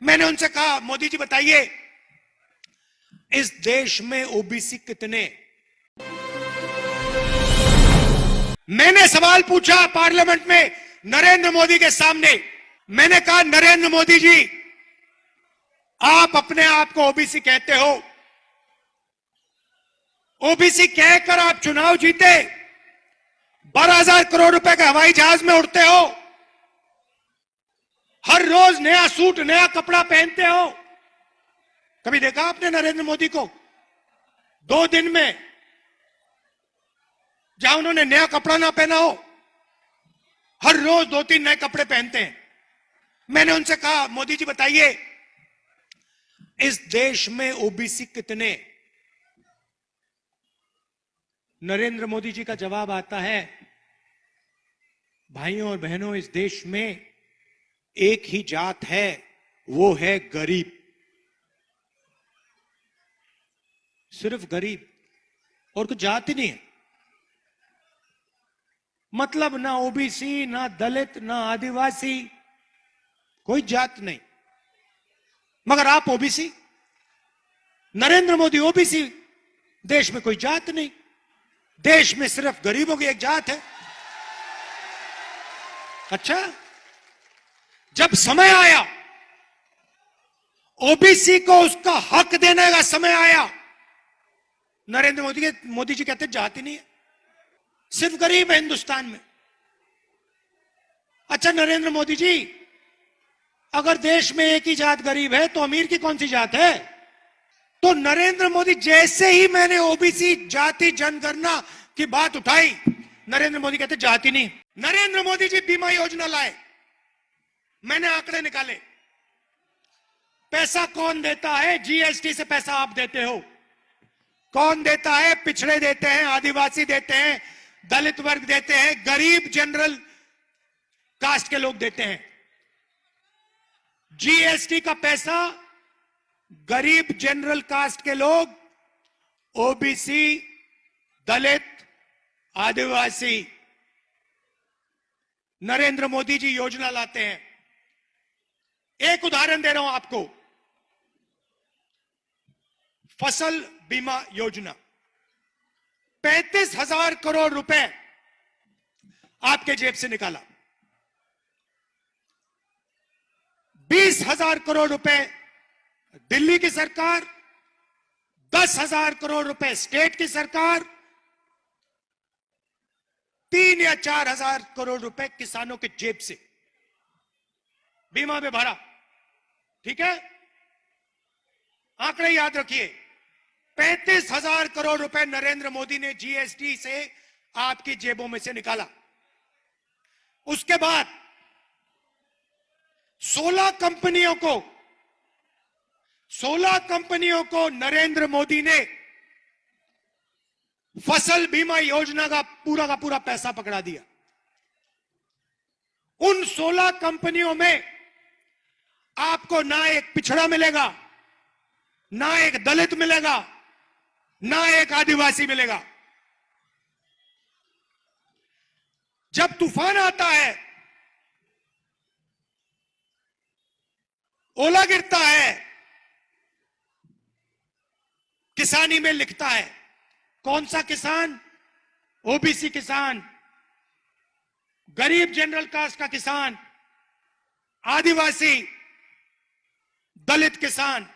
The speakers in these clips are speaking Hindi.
मैंने उनसे कहा, मोदी जी बताइए इस देश में ओबीसी कितने? मैंने सवाल पूछा पार्लियामेंट में नरेंद्र मोदी के सामने। मैंने कहा, नरेंद्र मोदी जी, आप अपने आप को ओबीसी कहते हो, ओबीसी कहकर आप चुनाव जीते, 12,000 करोड़ रुपए के हवाई जहाज में उड़ते हो, हर रोज नया सूट नया कपड़ा पहनते हो। कभी देखा आपने नरेंद्र मोदी को 2 दिन में जहां उन्होंने नया कपड़ा ना पहना हो? हर रोज 2-3 नए कपड़े पहनते हैं। मैंने उनसे कहा, मोदी जी बताइए इस देश में ओबीसी कितने? नरेंद्र मोदी जी का जवाब आता है, भाइयों और बहनों, इस देश में एक ही जात है, वो है गरीब। सिर्फ गरीब, और कुछ जात ही नहीं है। मतलब ना ओबीसी, ना दलित, ना आदिवासी, कोई जात नहीं। मगर आप ओबीसी, नरेंद्र मोदी ओबीसी। देश में कोई जात नहीं, देश में सिर्फ गरीबों की एक जात है। अच्छा, जब समय आया, ओबीसी को उसका हक देने का समय आया, नरेंद्र मोदी जी कहते जात ही नहीं है, सिर्फ गरीब है हिंदुस्तान में। अच्छा नरेंद्र मोदी जी, अगर देश में एक ही जात गरीब है तो अमीर की कौन सी जात है? तो नरेंद्र मोदी, जैसे ही मैंने ओबीसी जाति जनगणना की बात उठाई, नरेंद्र मोदी कहते जाति नहीं। नरेंद्र मोदी जी बीमा योजना लाए, मैंने आंकड़े निकाले। पैसा कौन देता है? जीएसटी से पैसा आप देते हो। कौन देता है? पिछड़े देते हैं, आदिवासी देते हैं, दलित वर्ग देते हैं, गरीब जनरल कास्ट के लोग देते हैं। जीएसटी का पैसा गरीब जनरल कास्ट के लोग, ओबीसी, दलित, आदिवासी, नरेंद्र मोदी जी योजना लाते हैं। एक उदाहरण दे रहा हूं आपको, फसल बीमा योजना, 35,000 करोड़ रुपए आपके जेब से निकाला, 20,000 करोड़ रुपए दिल्ली की सरकार, 10,000 करोड़ रुपए स्टेट की सरकार, 3 या 4,000 करोड़ रुपए किसानों के जेब से बीमा में भरा। ठीक है, आंकड़े याद रखिए, 35,000 करोड़ रुपए नरेंद्र मोदी ने जीएसटी से आपकी जेबों में से निकाला। उसके बाद 16 कंपनियों को नरेंद्र मोदी ने फसल बीमा योजना का पूरा पैसा पकड़ा दिया। उन 16 कंपनियों में आपको ना एक पिछड़ा मिलेगा, ना एक दलित मिलेगा, ना एक आदिवासी मिलेगा। जब तूफान आता है, ओला गिरता है, किसानी में लिखता है कौन सा किसान? ओबीसी किसान, गरीब जनरल कास्ट का किसान, आदिवासी, दलित किसान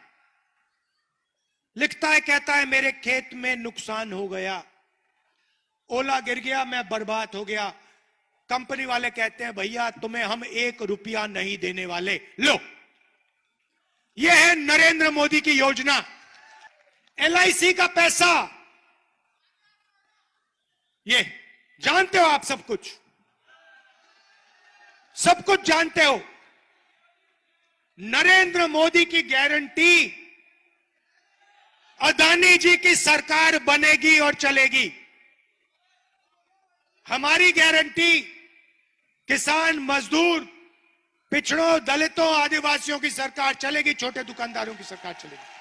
लिखता है, कहता है मेरे खेत में नुकसान हो गया, ओला गिर गया, मैं बर्बाद हो गया। कंपनी वाले कहते हैं भैया तुम्हें हम 1 रुपया नहीं देने वाले, लो। यह है नरेंद्र मोदी की योजना। एलआईसी का पैसा, ये जानते हो आप, सब कुछ जानते हो। नरेंद्र मोदी की गारंटी, अदानी जी की सरकार बनेगी और चलेगी। हमारी गारंटी किसान, मजदूर, पिछड़ों, दलितों, आदिवासियों की सरकार चलेगी, छोटे दुकानदारों की सरकार चलेगी।